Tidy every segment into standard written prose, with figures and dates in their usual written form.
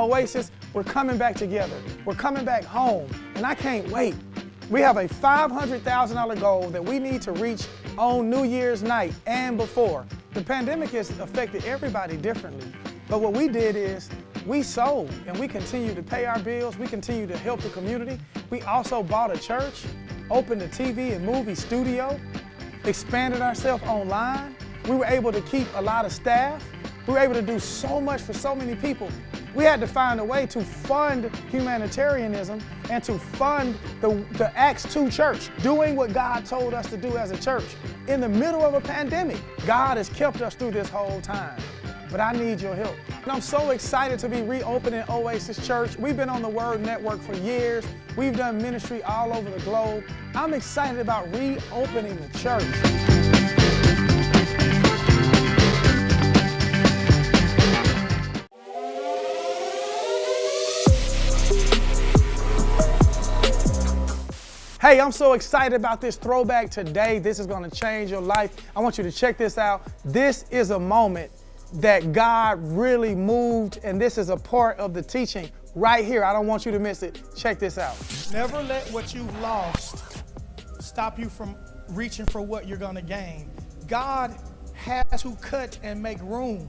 Oasis, we're coming back together. We're coming back home, and I can't wait. We have a $500,000 goal that we need to reach on New Year's night and before. The pandemic has affected everybody differently, but what we did is we sold, and we continue to pay our bills. We continue to help the community. We also bought a church, opened a TV and movie studio, expanded ourselves online. We were able to keep a lot of staff. We were able to do so much for so many people. We had to find a way to fund humanitarianism and to fund the Acts 2 church, doing what God told us to do as a church in the middle of a pandemic. God has kept us through this whole time, but I need your help. And I'm so excited to be reopening Oasis Church. We've been on the Word Network for years. We've done ministry all over the globe. I'm excited about reopening the church. Hey, I'm so excited about this throwback today. This is going to change your life. I want you to check this out. This is a moment that God really moved, and this is a part of the teaching right here. I don't want you to miss it. Check this out. Never let what you've lost stop you from reaching for what you're going to gain. God has to cut and make room.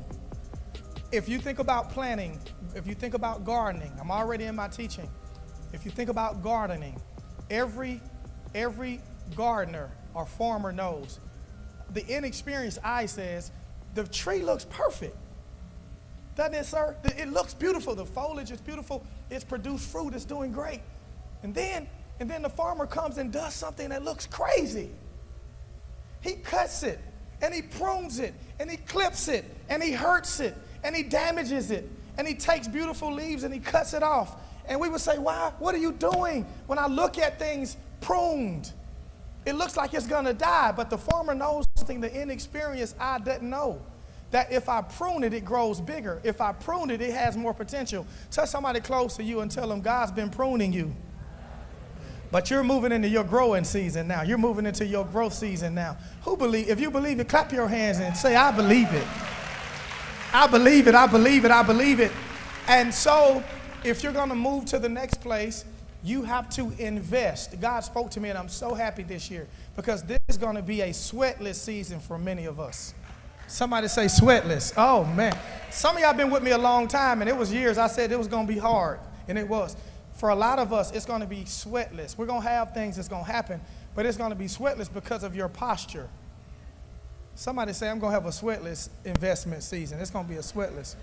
If you think about planting, if you think about gardening, I'm already in my teaching. If you think about gardening, every gardener or farmer knows. The inexperienced eye says, the tree looks perfect. Doesn't it, sir? It looks beautiful. The foliage is beautiful. It's produced fruit. It's doing great. And then the farmer comes and does something that looks crazy. He cuts it, and he prunes it, and he clips it, and he hurts it, and he damages it, and he takes beautiful leaves and he cuts it off. And we would say, why? What are you doing? When I look at things pruned, it looks like it's gonna die, but the farmer knows something the inexperienced eye doesn't know. That if I prune it, it grows bigger. If I prune it, it has more potential. Touch somebody close to you and tell them God's been pruning you. But you're moving into your growing season now. You're moving into your growth season now. If you believe it, clap your hands and say, I believe it. I believe it, I believe it, I believe it. And so, if you're gonna move to the next place, you have to invest. God spoke to me, and I'm so happy this year because this is gonna be a sweatless season for many of us. Somebody say sweatless. Oh man. Some of y'all been with me a long time, and it was years I said it was gonna be hard, and it was. For a lot of us, it's gonna be sweatless. We're gonna have things that's gonna happen, but it's gonna be sweatless because of your posture. Somebody say, I'm gonna have a sweatless investment season. It's gonna be a sweatless.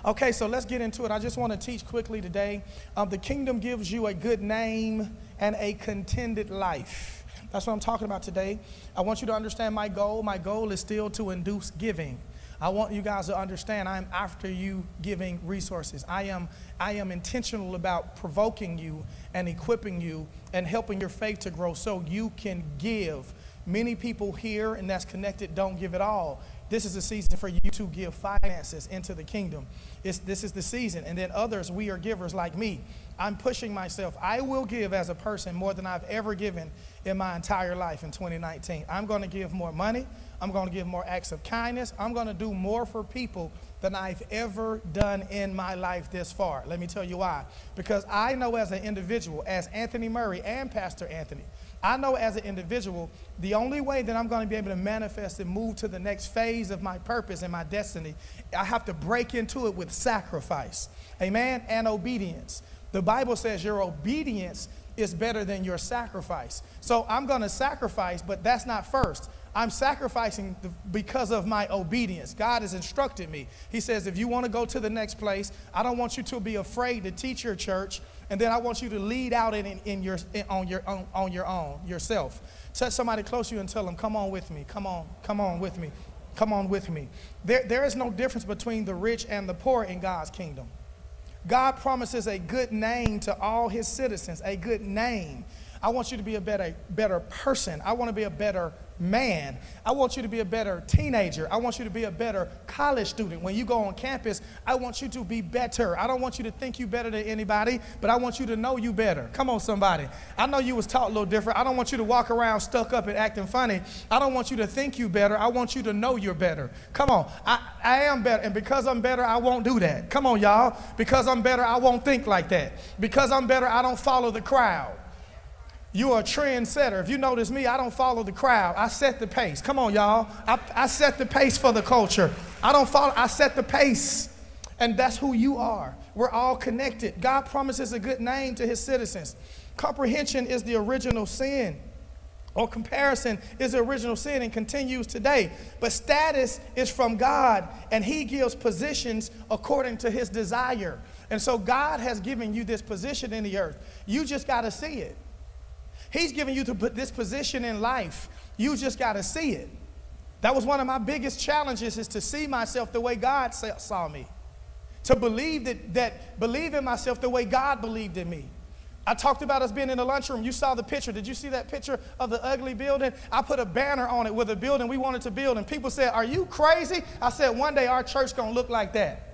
Okay, so let's get into it. I just want to teach quickly today. The kingdom gives you a good name and a contented life. That's what I'm talking about today. I want you to understand my goal. My goal is still to induce giving. I want you guys to understand I'm after you giving resources. I am intentional about provoking you and equipping you and helping your faith to grow so you can give. Many people here and that's connected don't give it all. This is a season for you to give finances into the kingdom. This is the season. And then others, we are givers like me. I'm pushing myself. I will give as a person more than I've ever given in my entire life in 2019. I'm going to give more money. I'm going to give more acts of kindness. I'm going to do more for people than I've ever done in my life this far. Let me tell you why. Because I know as an individual, as Anthony Murray and Pastor Anthony, I know as an individual, the only way that I'm going to be able to manifest and move to the next phase of my purpose and my destiny, I have to break into it with sacrifice, amen, and obedience. The Bible says your obedience is better than your sacrifice. So I'm going to sacrifice, but that's not first. I'm sacrificing because of my obedience. God has instructed me. He says, if you want to go to the next place, I don't want you to be afraid to teach your church, and then I want you to lead out on your own yourself. Touch somebody close to you and tell them, come on with me, come on with me, come on with me. There is no difference between the rich and the poor in God's kingdom. God promises a good name to all his citizens, a good name. I want you to be a better person. I want to be a better man. I want you to be a better teenager. I want you to be a better college student. When you go on campus, I want you to be better. I don't want you to think you better than anybody, but I want you to know you better. Come on, somebody. I know you was taught a little different. I don't want you to walk around stuck up and acting funny. I don't want you to think you better. I want you to know you're better. Come on. I am better, and because I'm better, I won't do that. Come on, y'all. Because I'm better, I won't think like that. Because I'm better, I don't follow the crowd. You're a trendsetter. If you notice me, I don't follow the crowd. I set the pace. Come on, y'all. I set the pace for the culture. I set the pace. And that's who you are. We're all connected. God promises a good name to his citizens. Comprehension is the original sin, or comparison is the original sin and continues today. But status is from God, and he gives positions according to his desire. And so God has given you this position in the earth. You just got to see it. He's given you this position in life. You just got to see it. That was one of my biggest challenges, is to see myself the way God saw me. To believe believe in myself the way God believed in me. I talked about us being in the lunchroom. You saw the picture. Did you see that picture of the ugly building? I put a banner on it with a building we wanted to build, and people said, "Are you crazy?" I said, "One day our church gonna look like that."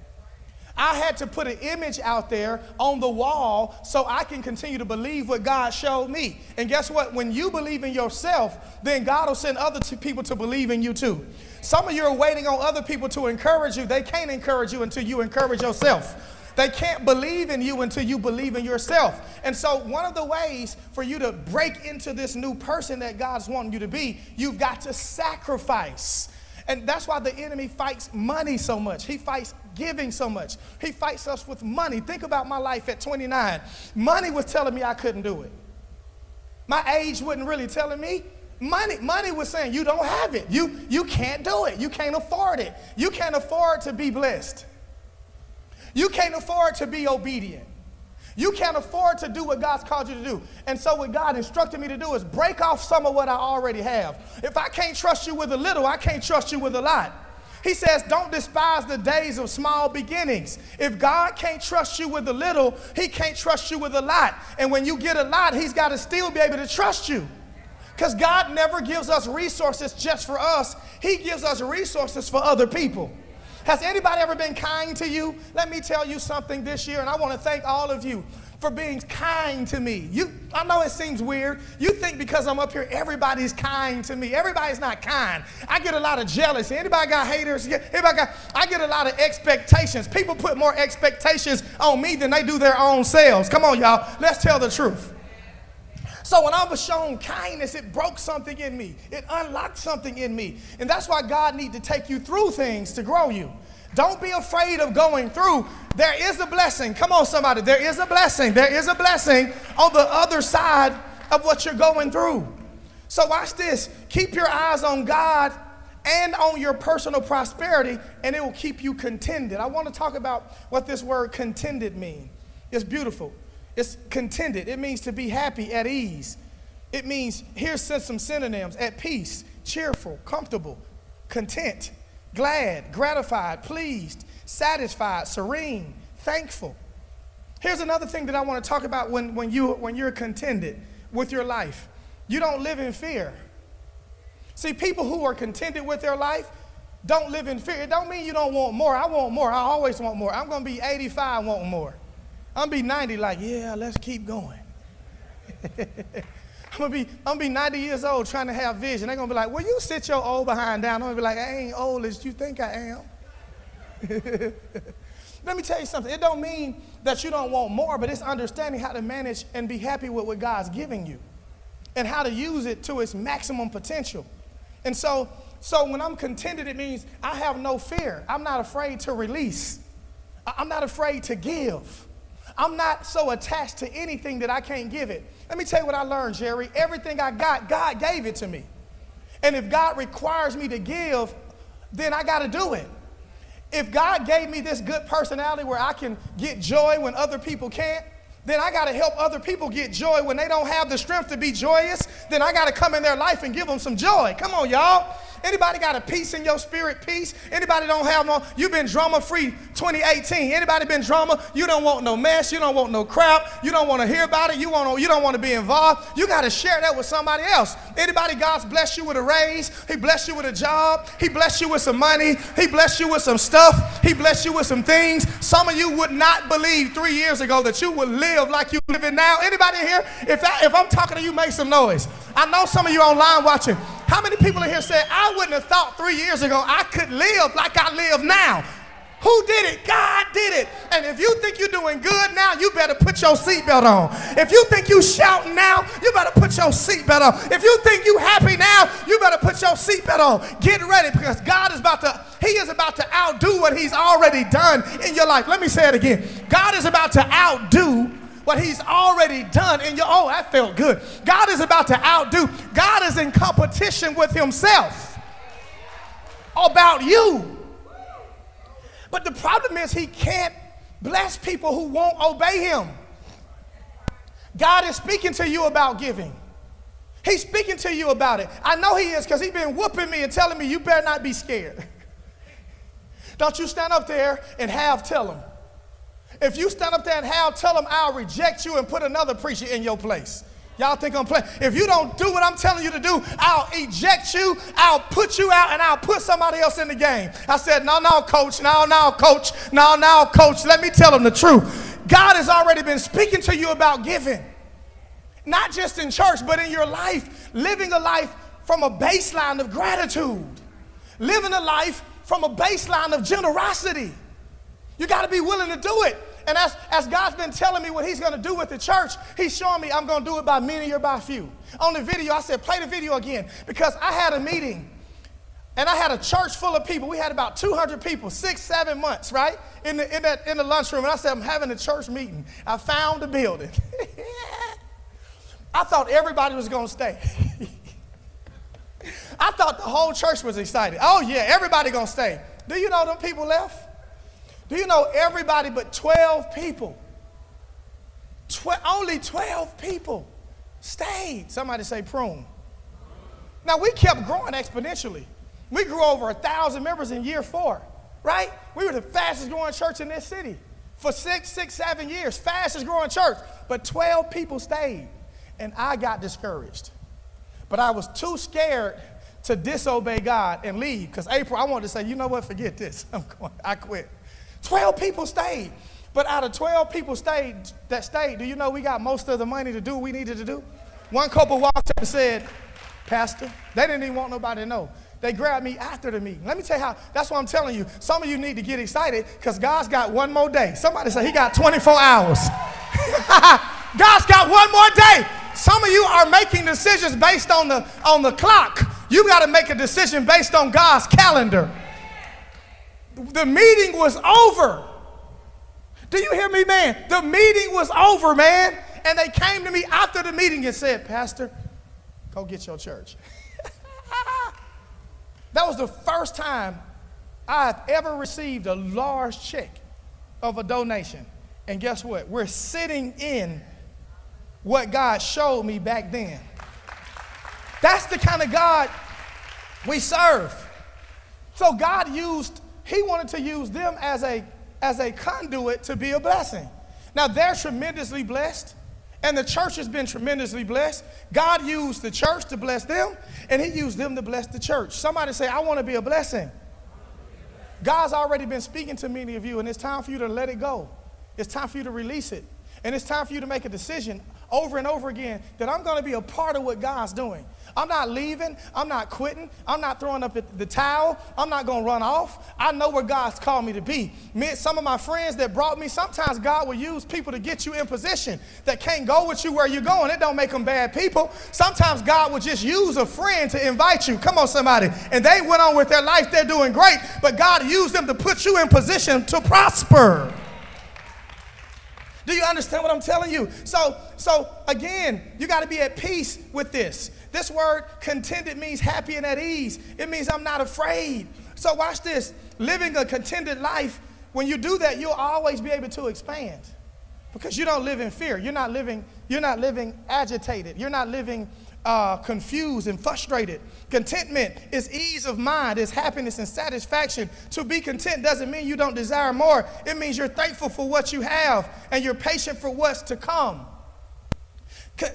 I had to put an image out there on the wall so I can continue to believe what God showed me. And guess what? When you believe in yourself, then God will send other people to believe in you too. Some of you are waiting on other people to encourage you. They can't encourage you until you encourage yourself. They can't believe in you until you believe in yourself. And so one of the ways for you to break into this new person that God's wanting you to be, you've got to sacrifice. And that's why the enemy fights money so much. He fights giving so much. He fights us with money. Think about my life at 29. Money was telling me I couldn't do it. My age wasn't really telling me. Money was saying, you don't have it. You can't do it. You can't afford it. You can't afford to be blessed. You can't afford to be obedient. You can't afford to do what God's called you to do. And so what God instructed me to do is break off some of what I already have. If I can't trust you with a little, I can't trust you with a lot. He says, don't despise the days of small beginnings. If God can't trust you with a little, he can't trust you with a lot. And when you get a lot, he's got to still be able to trust you. Because God never gives us resources just for us. He gives us resources for other people. Has anybody ever been kind to you? Let me tell you something this year, and I want to thank all of you for being kind to me. I know it seems weird. You think because I'm up here, everybody's kind to me. Everybody's not kind. I get a lot of jealousy. Anybody got haters? I get a lot of expectations. People put more expectations on me than they do their own selves. Come on, y'all. Let's tell the truth. So when I was shown kindness, it broke something in me. It unlocked something in me. And that's why God needs to take you through things to grow you. Don't be afraid of going through. There is a blessing. Come on, somebody. There is a blessing. There is a blessing on the other side of what you're going through. So watch this. Keep your eyes on God and on your personal prosperity, and it will keep you contented. I want to talk about what this word contented means. It's beautiful. It's contented. It means to be happy, at ease. It means, here's some synonyms: at peace, cheerful, comfortable, content, glad, gratified, pleased, satisfied, serene, thankful. Here's another thing that I want to talk about when you're contented with your life. You don't live in fear. See, people who are contented with their life don't live in fear. It don't mean you don't want more. I want more. I always want more. I'm going to be 85 wanting more. I'm going to be 90 like, yeah, let's keep going. I'm going to be 90 years old trying to have vision. They're going to be like, well, you sit your old behind down. I'm going to be like, I ain't old as you think I am. Let me tell you something. It don't mean that you don't want more, but it's understanding how to manage and be happy with what God's giving you and how to use it to its maximum potential. And so when I'm contented, it means I have no fear. I'm not afraid to release. I'm not afraid to give. I'm not so attached to anything that I can't give it. Let me tell you what I learned, Jerry. Everything I got, God gave it to me. And if God requires me to give, then I got to do it. If God gave me this good personality where I can get joy when other people can't, then I got to help other people get joy when they don't have the strength to be joyous. Then I got to come in their life and give them some joy. Come on, y'all. Anybody got a peace in your spirit? Peace? Anybody don't have no? You've been drama free 2018. Anybody been drama? You don't want no mess. You don't want no crap. You don't want to hear about it. You don't want to be involved. You got to share that with somebody else. Anybody God's blessed you with a raise? He blessed you with a job. He blessed you with some money. He blessed you with some stuff. He blessed you with some things. Some of you would not believe 3 years ago that you would live like you living now. Anybody here? If I'm talking to you, make some noise. I know some of you online watching. How many people in here said, I wouldn't have thought 3 years ago I could live like I live now? Who did it? God did it. And if you think you're doing good now, you better put your seatbelt on. If you think you shouting now, you better put your seatbelt on. If you think you happy now, you better put your seatbelt on. Get ready, because God is about to outdo what he's already done in your life. Let me say it again. God is about to outdo what he's already done in your, oh, that felt good. God is about to outdo. God is in competition with himself about you. But the problem is he can't bless people who won't obey him. God is speaking to you about giving. He's speaking to you about it. I know he is, because he's been whooping me and telling me you better not be scared. Don't you stand up there and tell him. If you stand up there and tell him, I'll reject you and put another preacher in your place. Y'all think I'm playing? If you don't do what I'm telling you to do, I'll eject you, I'll put you out, and I'll put somebody else in the game. I said, no, coach, no, coach. Let me tell them the truth. God has already been speaking to you about giving. Not just in church, but in your life. Living a life from a baseline of gratitude. Living a life from a baseline of generosity. You got to be willing to do it. And as God's been telling me what he's going to do with the church, he's showing me I'm going to do it by many or by few. On the video, I said, play the video again, because I had a meeting and I had a church full of people. We had about 200 people, 6-7 months, right? In the lunchroom. And I said, I'm having a church meeting. I found the building. I thought everybody was going to stay. I thought the whole church was excited. Oh yeah, everybody going to stay. Do you know them people left? Do you know everybody but 12 people? Only 12 people stayed. Somebody say prune. Now, we kept growing exponentially. We grew over 1,000 members in year 4, right? We were the fastest growing church in this city for 7 years, fastest growing church. But 12 people stayed, and I got discouraged. But I was too scared to disobey God and leave, because April, I wanted to say, you know what, forget this. I quit. 12 people stayed. But out of 12 people that stayed, do you know we got most of the money to do what we needed to do? One couple walked up and said, Pastor, they didn't even want nobody to know. They grabbed me after the meeting. Let me tell you how, that's what I'm telling you. Some of you need to get excited, because God's got one more day. Somebody say he got 24 hours. God's got one more day. Some of you are making decisions based on the clock. You got to make a decision based on God's calendar. The meeting was over. Do you hear me, man? The meeting was over, man. And they came to me after the meeting and said, Pastor, go get your church. That was the first time I've ever received a large check of a donation. And guess what? We're sitting in what God showed me back then. That's the kind of God we serve. So God he wanted to use them as a conduit to be a blessing. Now, they're tremendously blessed, and the church has been tremendously blessed. God used the church to bless them, and he used them to bless the church. Somebody say, I want to be a blessing. God's already been speaking to many of you, and it's time for you to let it go. It's time for you to release it. And it's time for you to make a decision over and over again that I'm going to be a part of what God's doing. I'm not leaving. I'm not quitting. I'm not throwing up the towel. I'm not going to run off. I know where God's called me to be. Some of my friends that brought me, sometimes God will use people to get you in position that can't go with you where you're going. It don't make them bad people. Sometimes God will just use a friend to invite you. Come on, somebody. And they went on with their life. They're doing great. But God used them to put you in position to prosper. Do you understand what I'm telling you? So again, you got to be at peace with this. This word contented means happy and at ease. It means I'm not afraid. So watch this. Living a contented life, when you do that, you'll always be able to expand, because you don't live in fear. You're not living agitated. You're not living confused and frustrated. Contentment is ease of mind, is happiness and satisfaction. To be content doesn't mean you don't desire more. It means you're thankful for what you have and you're patient for what's to come.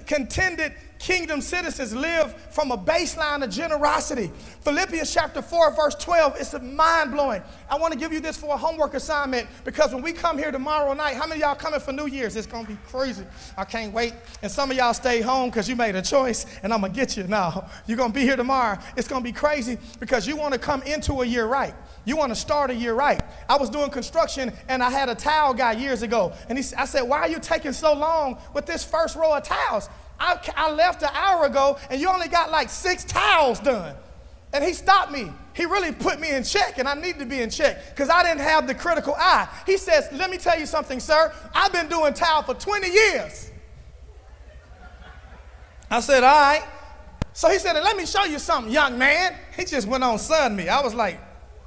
Contented kingdom citizens live from a baseline of generosity. Philippians chapter 4, verse 12, it's mind-blowing. I want to give you this for a homework assignment because when we come here tomorrow night, how many of y'all coming for New Year's? It's going to be crazy. I can't wait. And some of y'all stay home because you made a choice and I'm going to get you. No, you're going to be here tomorrow. It's going to be crazy because you want to come into a year right. You want to start a year right. I was doing construction and I had a tile guy years ago. And I said, why are you taking so long with this first row of tiles? I left an hour ago and you only got like 6 tiles done. And he stopped me. He really put me in check, and I need to be in check because I didn't have the critical eye. He says, let me tell you something, sir. I've been doing tile for 20 years. I said, all right. So he said, let me show you something, young man. He just went on sun me. I was like,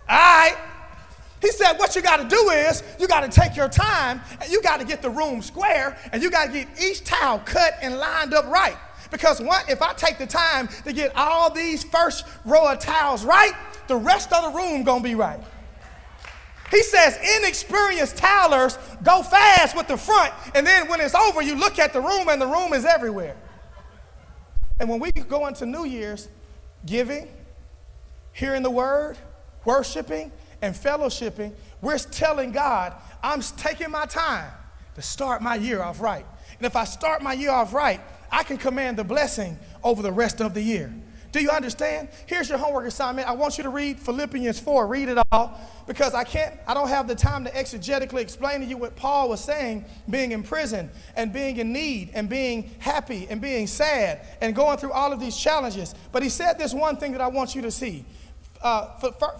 all right. He said, what you got to do is you got to take your time and you got to get the room square and you got to get each tile cut and lined up right. Because if I take the time to get all these first row of tiles right, the rest of the room going to be right. He says inexperienced tilers go fast with the front, and then when it's over, you look at the room and the room is everywhere. And when we go into New Year's, giving, hearing the word, worshiping, and fellowshipping, we're telling God, I'm taking my time to start my year off right. And if I start my year off right, I can command the blessing over the rest of the year. Do you understand? Here's your homework assignment. I want you to read Philippians 4. Read it all because I don't have the time to exegetically explain to you what Paul was saying, being in prison and being in need and being happy and being sad and going through all of these challenges. But he said this one thing that I want you to see.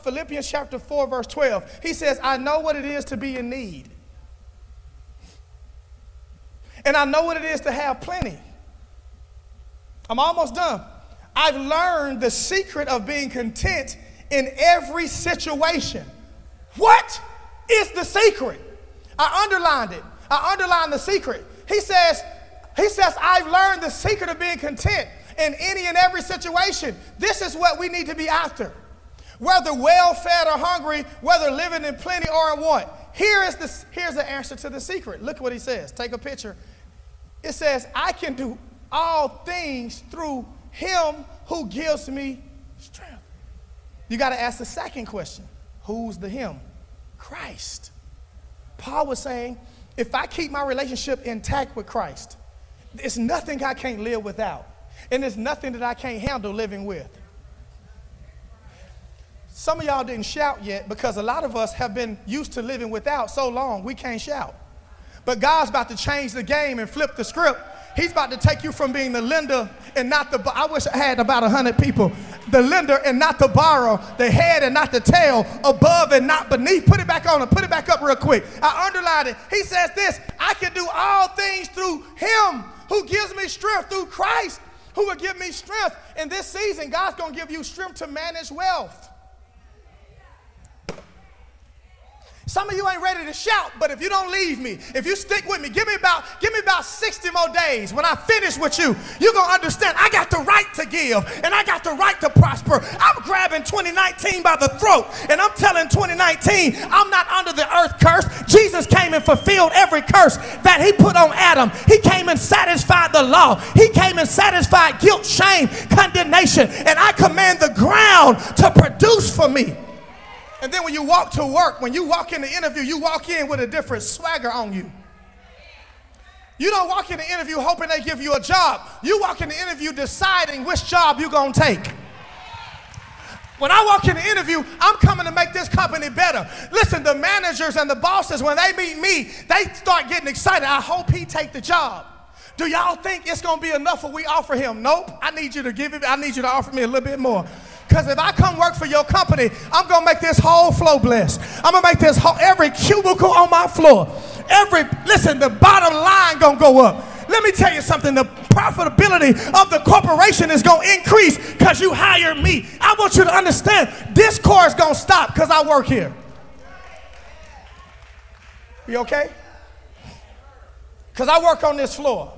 Philippians chapter 4, verse 12. He says, I know what it is to be in need. And I know what it is to have plenty. I'm almost done. I've learned the secret of being content in every situation. What is the secret? I underlined it. I underlined the secret. He says, I've learned the secret of being content in any and every situation. This is what we need to be after. Whether well-fed or hungry, whether living in plenty or in want. Here's the answer to the secret. Look what he says. Take a picture. It says, I can do all things through him who gives me strength. You got to ask the second question. Who's the him? Christ. Paul was saying, if I keep my relationship intact with Christ, there's nothing I can't live without. And there's nothing that I can't handle living with. Some of y'all didn't shout yet because a lot of us have been used to living without so long we can't shout. But God's about to change the game and flip the script. He's about to take you from being the lender and not the, I wish I had about 100 people. The lender and not the borrower, the head and not the tail, above and not beneath. Put it back on and put it back up real quick. I underlined it. He says this, I can do all things through him who gives me strength, through Christ who will give me strength. In this season, God's going to give you strength to manage wealth. Some of you ain't ready to shout, but if you don't leave me, if you stick with me, give me about 60 more days. When I finish with you, you're going to understand I got the right to give and I got the right to prosper. I'm grabbing 2019 by the throat and I'm telling 2019, I'm not under the earth curse. Jesus came and fulfilled every curse that he put on Adam. He came and satisfied the law. He came and satisfied guilt, shame, condemnation, and I command the ground to produce for me. And then when you walk to work, when you walk in the interview, you walk in with a different swagger on you. You don't walk in the interview hoping they give you a job. You walk in the interview deciding which job you're going to take. When I walk in the interview, I'm coming to make this company better. Listen, the managers and the bosses, when they meet me, they start getting excited. I hope he take the job. Do y'all think it's going to be enough what we offer him? Nope. I need you to offer me a little bit more. Because if I come work for your company, I'm going to make this whole floor blessed. I'm going to make this every cubicle on my floor. Listen, the bottom line going to go up. Let me tell you something. The profitability of the corporation is going to increase because you hire me. I want you to understand discord is going to stop because I work here. You okay? Because I work on this floor.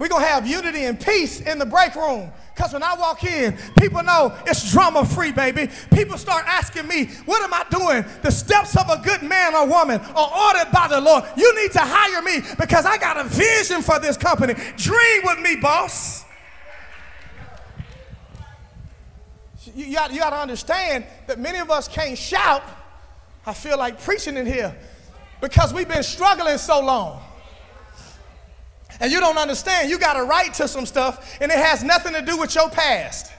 We're going to have unity and peace in the break room. Because when I walk in, people know it's drama-free, baby. People start asking me, what am I doing? The steps of a good man or woman are ordered by the Lord. You need to hire me because I got a vision for this company. Dream with me, boss. You got to understand that many of us can't shout. I feel like preaching in here because we've been struggling so long. And you don't understand, you got a right to some stuff, and it has nothing to do with your past.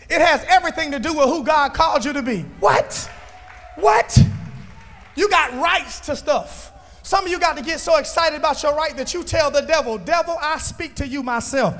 It has everything to do with who God called you to be. What? You got rights to stuff. Some of you got to get so excited about your right that you tell the devil, devil, I speak to you myself.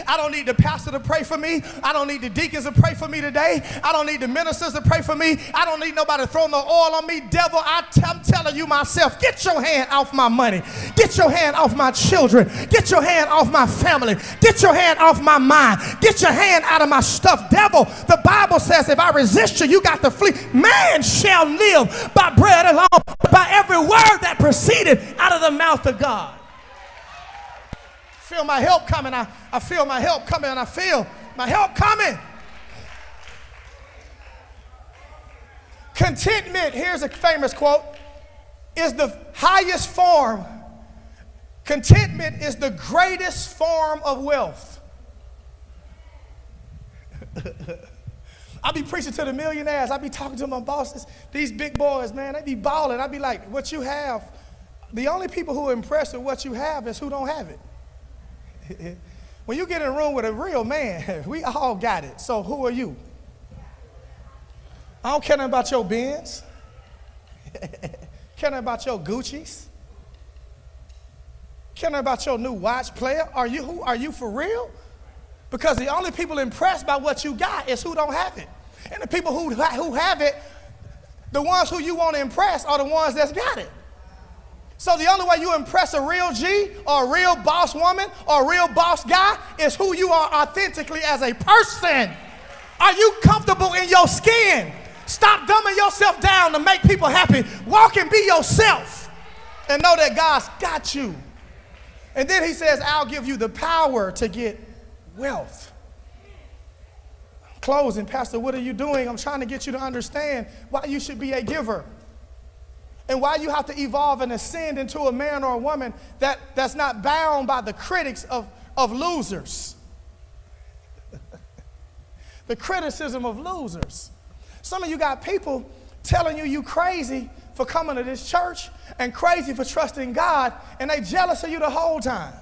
I don't need the pastor to pray for me. I don't need the deacons to pray for me today. I don't need the ministers to pray for me. I don't need nobody to throw no oil on me. Devil, I'm telling you myself, get your hand off my money. Get your hand off my children. Get your hand off my family. Get your hand off my mind. Get your hand out of my stuff. Devil, the Bible says if I resist you, you got to flee. Man shall live by bread alone, by every word that proceeds out of the mouth of God. I feel my help coming. I feel my help coming. I feel my help coming. Contentment, here's a famous quote, is the highest form. Contentment is the greatest form of wealth. I be preaching to the millionaires. I be talking to my bosses. These big boys, man, they be balling. I be like, what you have, the only people who are impressed with what you have is who don't have it. When you get in a room with a real man, we all got it. So who are you? I don't care nothing about your Benz. Care nothing about your Gucci's. Care nothing about your new watch player. Are you for real? Because the only people impressed by what you got is who don't have it. And the people who have it, the ones who you want to impress are the ones that's got it. So the only way you impress a real G or a real boss woman or a real boss guy is who you are authentically as a person. Are you comfortable in your skin? Stop dumbing yourself down to make people happy. Walk and be yourself and know that God's got you. And then he says, I'll give you the power to get wealth. Closing, Pastor, what are you doing? I'm trying to get you to understand why you should be a giver. And why you have to evolve and ascend into a man or a woman that's not bound by the critics of losers. The criticism of losers. Some of you got people telling you crazy for coming to this church and crazy for trusting God, and they jealous of you the whole time.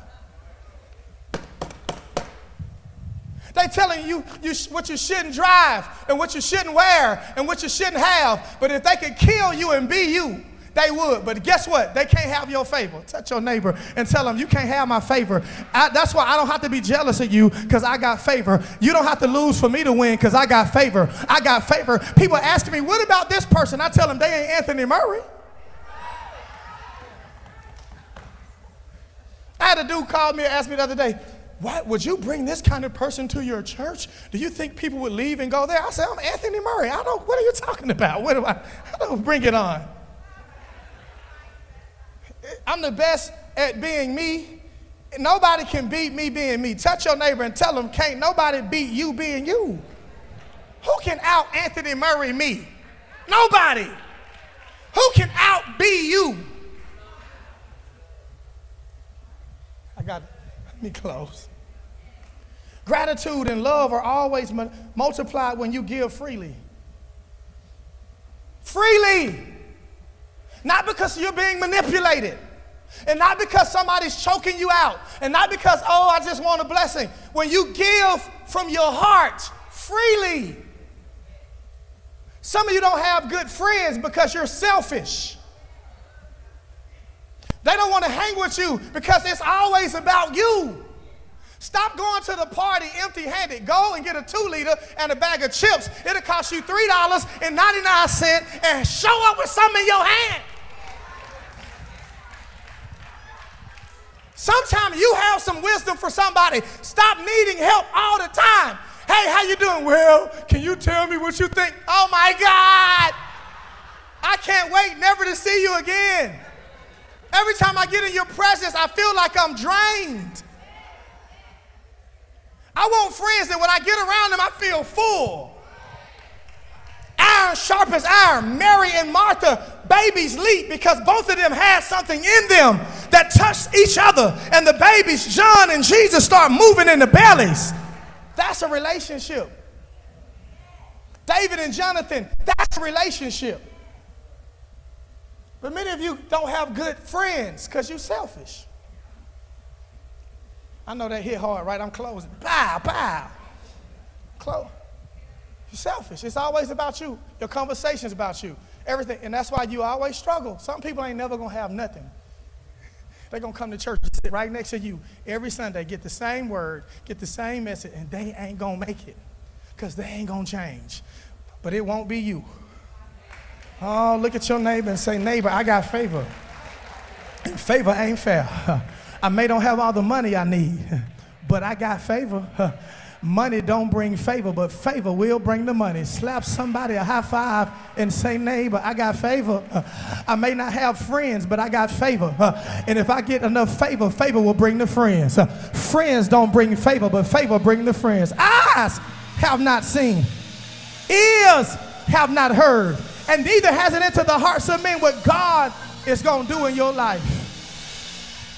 They telling you what you shouldn't drive and what you shouldn't wear and what you shouldn't have, but if they could kill you and be you, they would. But guess what? They can't have your favor. Touch your neighbor and tell them, you can't have my favor. That's why I don't have to be jealous of you, because I got favor. You don't have to lose for me to win, because I got favor. I got favor. People ask me, what about this person? I tell them they ain't Anthony Murray. I had a dude call me and ask me the other day, why would you bring this kind of person to your church? Do you think people would leave and go there? I said, I'm Anthony Murray. What are you talking about? I don't bring it on. I'm the best at being me. Nobody can beat me being me. Touch your neighbor and tell them, can't nobody beat you being you. Who can out Anthony Murray me? Nobody. Who can out be you? Let me close. Gratitude and love are always multiplied when you give freely. Freely. Not because you're being manipulated. And not because somebody's choking you out. And not because, I just want a blessing. When you give from your heart freely. Some of you don't have good friends because you're selfish. They don't want to hang with you because it's always about you. Stop going to the party empty-handed. Go and get a 2-liter and a bag of chips. It'll cost you $3.99 and show up with something in your hand. Sometimes you have some wisdom for somebody. Stop needing help all the time. Hey, how you doing? Well, can you tell me what you think? Oh my God. I can't wait never to see you again. Every time I get in your presence, I feel like I'm drained. I want friends that when I get around them, I feel full. Iron sharpens iron. Mary and Martha, babies leap because both of them had something in them that touched each other. And the babies, John and Jesus, start moving in the bellies. That's a relationship. David and Jonathan, that's a relationship. But many of you don't have good friends because you're selfish. I know that hit hard, right? I'm closing. Pow, pow. Close. You're selfish. It's always about you. Your conversation's about you. Everything. And that's why you always struggle. Some people ain't never going to have nothing. They're going to come to church and sit right next to you every Sunday, get the same word, get the same message, and they ain't going to make it because they ain't going to change. But it won't be you. Oh, look at your neighbor and say, neighbor, I got favor. And favor ain't fair. I may don't have all the money I need, but I got favor. Money don't bring favor, but favor will bring the money. Slap somebody a high five and say, neighbor, I got favor. I may not have friends, but I got favor. And if I get enough favor, favor will bring the friends. Friends don't bring favor, but favor bring the friends. Eyes have not seen, ears have not heard, and neither has it entered the hearts of men what God is going to do in your life.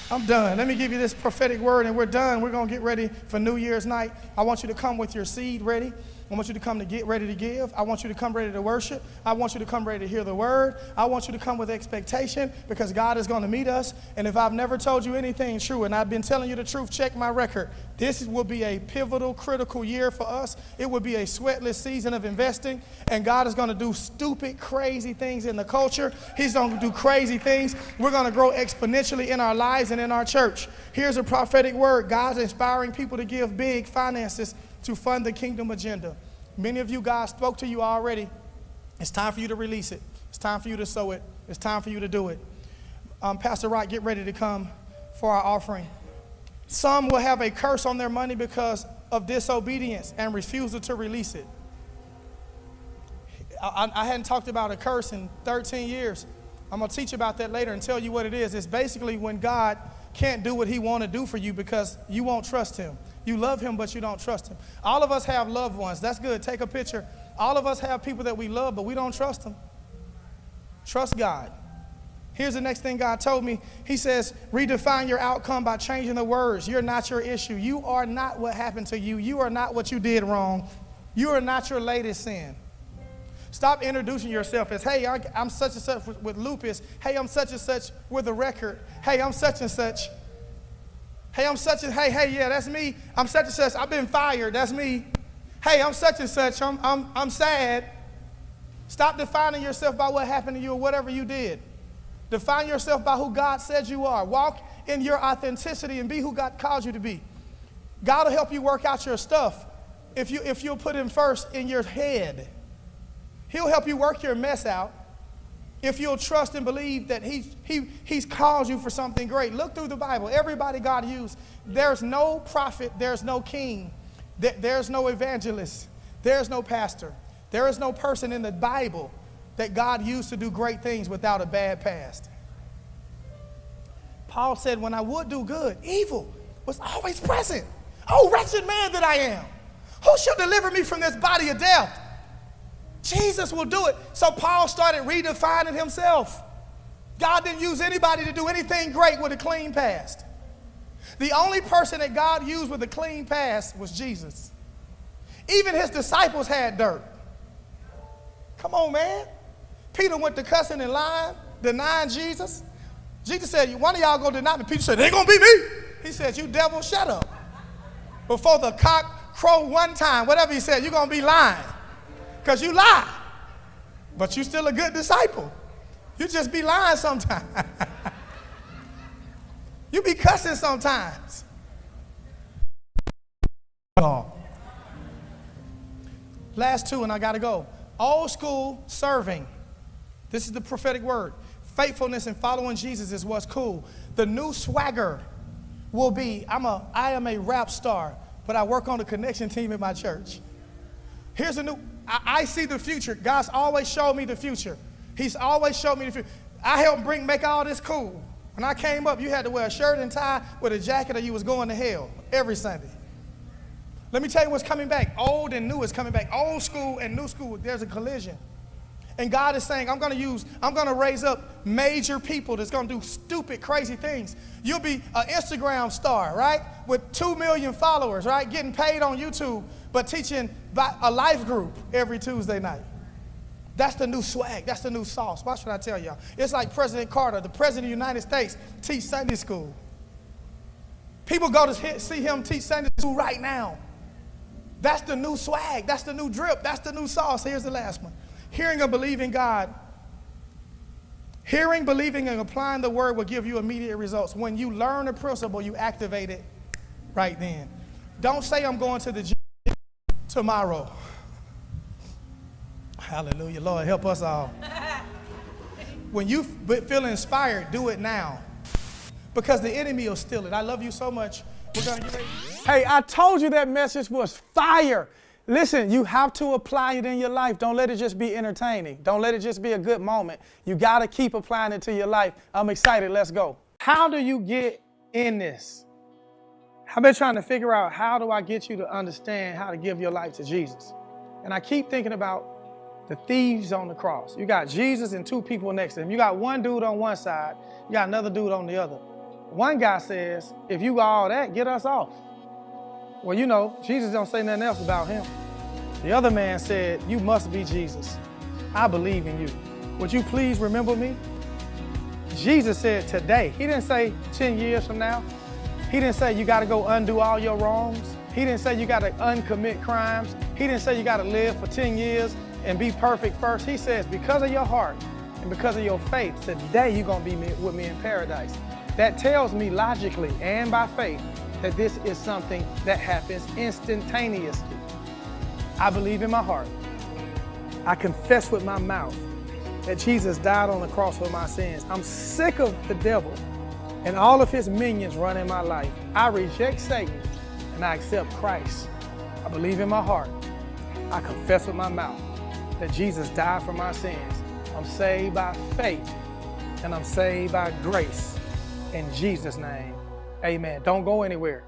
I'm done. Let me give you this prophetic word and we're done. We're going to get ready for New Year's night. I want you to come with your seed ready. I want you to come to get ready to give. I want you to come ready to worship. I want you to come ready to hear the word. I want you to come with expectation because God is going to meet us. And if I've never told you anything true and I've been telling you the truth, check my record. This will be a pivotal, critical year for us. It will be a sweatless season of investing. And God is going to do stupid, crazy things in the culture. He's going to do crazy things. We're going to grow exponentially in our lives and in our church. Here's a prophetic word. God's inspiring people to give big finances to fund the kingdom agenda. Many of you, God spoke to you already. It's time for you to release it. It's time for you to sow it. It's time for you to do it. Pastor Wright, get ready to come for our offering. Some will have a curse on their money because of disobedience and refusal to release it. I hadn't talked about a curse in 13 years. I'm going to teach about that later and tell you what it is. It's basically when God can't do what he want to do for you because you won't trust him. You love him, but you don't trust him. All of us have loved ones. That's good. Take a picture. All of us have people that we love, but we don't trust them. Trust God. Here's the next thing God told me. He says, redefine your outcome by changing the words. You're not your issue. You are not what happened to you. You are not what you did wrong. You are not your latest sin. Stop introducing yourself as, hey, I'm such and such with lupus. Hey, I'm such and such with a record. Hey, I'm such and such. Hey, I'm such and, hey, yeah, that's me. I'm such and such. I've been fired. That's me. Hey, I'm such and such. I'm sad. Stop defining yourself by what happened to you or whatever you did. Define yourself by who God said you are. Walk in your authenticity and be who God called you to be. God will help you work out your stuff if you'll put him first in your head. He'll help you work your mess out if you'll trust and believe that he's called you for something great. Look through the Bible. Everybody God used. There's no prophet. There's no king. There's no evangelist. There's no pastor. There is no person in the Bible that God used to do great things without a bad past. Paul said, when I would do good, evil was always present. Oh, wretched man that I am. Who shall deliver me from this body of death? Jesus will do it. So Paul started redefining himself. God didn't use anybody to do anything great with a clean past. The only person that God used with a clean past was Jesus. Even his disciples had dirt. Come on, man. Peter went to cussing and lying, denying Jesus. Jesus said, one of y'all gonna deny me. Peter said, it ain't gonna be me. He said, you devil, shut up. Before the cock crow one time, whatever he said, you're gonna be lying. Because you lie, but you're still a good disciple. You just be lying sometimes. You be cussing sometimes. Last two, and I got to go. Old school serving. This is the prophetic word. Faithfulness and following Jesus is what's cool. The new swagger will be, I am a rap star, but I work on the connection team at my church. Here's a new, I see the future. God's always showed me the future. He's always showed me the future. I helped make all this cool. When I came up, you had to wear a shirt and tie with a jacket or you was going to hell every Sunday. Let me tell you what's coming back. Old and new is coming back. Old school and new school, there's a collision. And God is saying, I'm going to raise up major people that's going to do stupid, crazy things. You'll be an Instagram star, right? With 2 million followers, right? Getting paid on YouTube, but teaching by a life group every Tuesday night. That's the new swag. That's the new sauce. Why should I tell y'all? It's like President Carter, the President of the United States, teach Sunday school. People go to see him teach Sunday school right now. That's the new swag. That's the new drip. That's the new sauce. Here's the last one. Hearing and believing God. Hearing, believing, and applying the word will give you immediate results. When you learn a principle, you activate it right then. Don't say, I'm going to the gym tomorrow. Hallelujah. Lord, help us all. When you feel inspired, do it now. Because the enemy will steal it. I love you so much. We're going to get ready. Hey, I told you that message was fire. Listen, you have to apply it in your life. Don't let it just be entertaining. Don't let it just be a good moment. You got to keep applying it to your life. I'm excited. Let's go. How do you get in this? I've been trying to figure out, how do I get you to understand how to give your life to Jesus? And I keep thinking about the thieves on the cross. You got Jesus and 2 people next to him. You got one dude on one side. You got another dude on the other. One guy says, if you got all that, get us off. Well, you know, Jesus don't say nothing else about him. The other man said, you must be Jesus. I believe in you. Would you please remember me? Jesus said today. He didn't say 10 years from now. He didn't say you got to go undo all your wrongs. He didn't say you got to uncommit crimes. He didn't say you got to live for 10 years and be perfect first. He says, because of your heart and because of your faith, today you're going to be with me in paradise. That tells me logically and by faith that this is something that happens instantaneously. I believe in my heart. I confess with my mouth that Jesus died on the cross for my sins. I'm sick of the devil and all of his minions running my life. I reject Satan and I accept Christ. I believe in my heart. I confess with my mouth that Jesus died for my sins. I'm saved by faith and I'm saved by grace. In Jesus' name, amen. Don't go anywhere.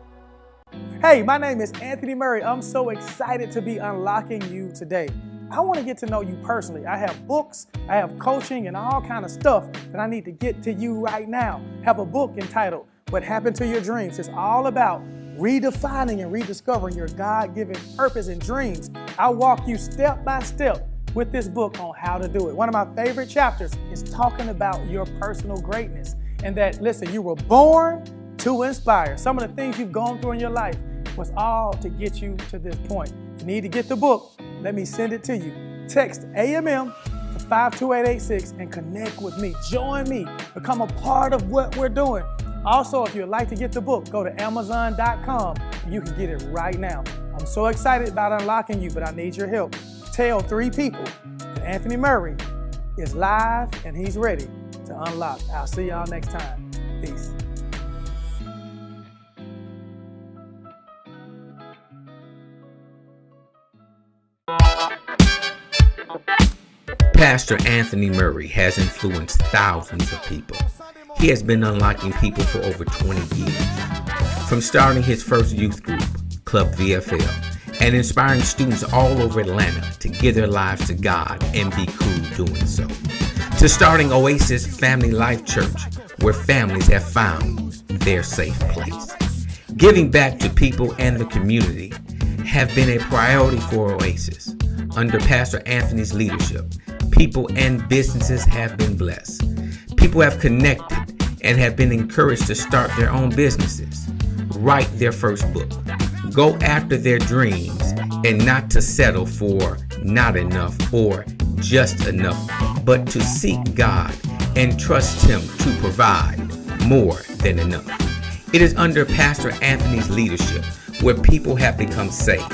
Hey, my name is Anthony Murray. I'm so excited to be unlocking you today. I want to get to know you personally. I have books, I have coaching, and all kind of stuff that I need to get to you right now. I have a book entitled, What Happened to Your Dreams. It's all about redefining and rediscovering your God-given purpose and dreams. I'll walk you step by step with this book on how to do it. One of my favorite chapters is talking about your personal greatness. And that, listen, you were born to inspire. Some of the things you've gone through in your life was all to get you to this point. You need to get the book. Let me send it to you. Text AMM to 52886 and connect with me. Join me. Become a part of what we're doing. Also, if you'd like to get the book, go to Amazon.com and you can get it right now. I'm so excited about unlocking you, but I need your help. Tell 3 people that Anthony Murray is live and he's ready to unlock. I'll see y'all next time. Peace. Pastor Anthony Murray has influenced thousands of people. He has been unlocking people for over 20 years. From starting his first youth group, Club VFL, and inspiring students all over Atlanta to give their lives to God and be cool doing so, to starting Oasis Family Life Church, where families have found their safe place. Giving back to people and the community have been a priority for Oasis. Under Pastor Anthony's leadership, people and businesses have been blessed. People have connected and have been encouraged to start their own businesses, write their first book, go after their dreams, and not to settle for not enough or just enough, but to seek God and trust Him to provide more than enough. It is under Pastor Anthony's leadership where people have become saved,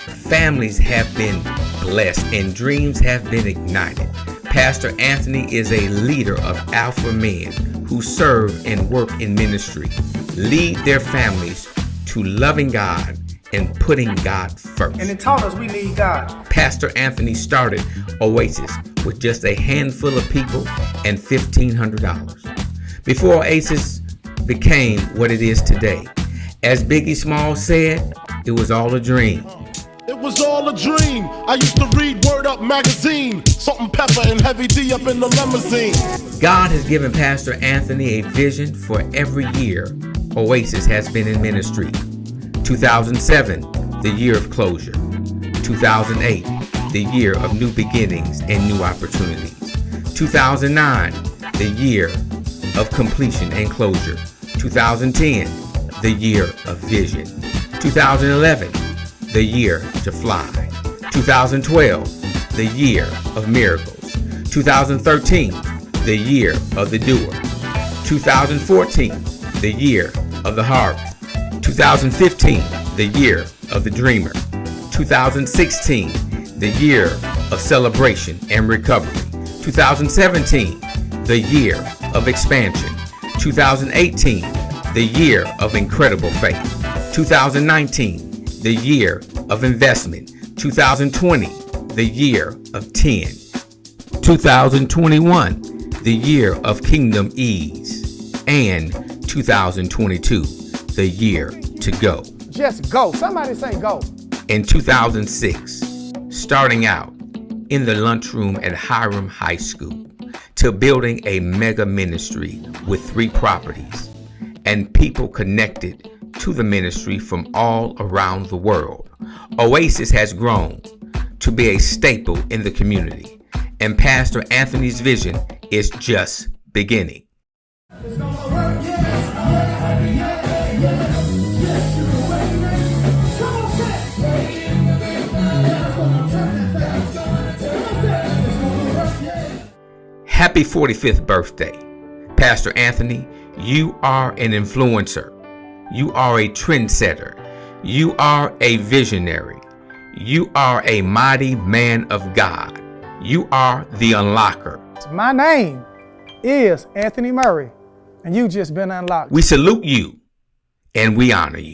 families have been blessed, and dreams have been ignited. Pastor Anthony is a leader of alpha men who serve and work in ministry, lead their families to loving God and putting God first. And it taught us we need God. Pastor Anthony started Oasis with just a handful of people and $1,500. Before Oasis became what it is today, as Biggie Smalls said, It was all a dream. It was all a dream. I used to read Word Up magazine, Salt and Pepper and Heavy D up in the limousine. God has given Pastor Anthony a vision for every year Oasis has been in ministry. 2007, the year of closure. 2008, the year of new beginnings and new opportunities. 2009, the year of completion and closure. 2010, the year of vision. 2011, the year to fly. 2012, the year of miracles. 2013, the year of the doer. 2014, the year of the harvest. 2015, the year of the dreamer. 2016, the year of celebration and recovery. 2017, the year of expansion. 2018, the year of incredible faith. 2019, the year of investment. 2020, the year of 10. 2021, the year of kingdom ease. And 2022, the year to go. Just go. Somebody say go. In 2006, starting out in the lunchroom at Hiram High School to building a mega ministry with 3 properties and people connected to the ministry from all around the world, Oasis has grown to be a staple in the community, and Pastor Anthony's vision is just beginning. Happy 45th birthday, Pastor Anthony. You are an influencer. You are a trendsetter. You are a visionary. You are a mighty man of God. You are the unlocker. My name is Anthony Murray, and you just been unlocked. We salute you and we honor you.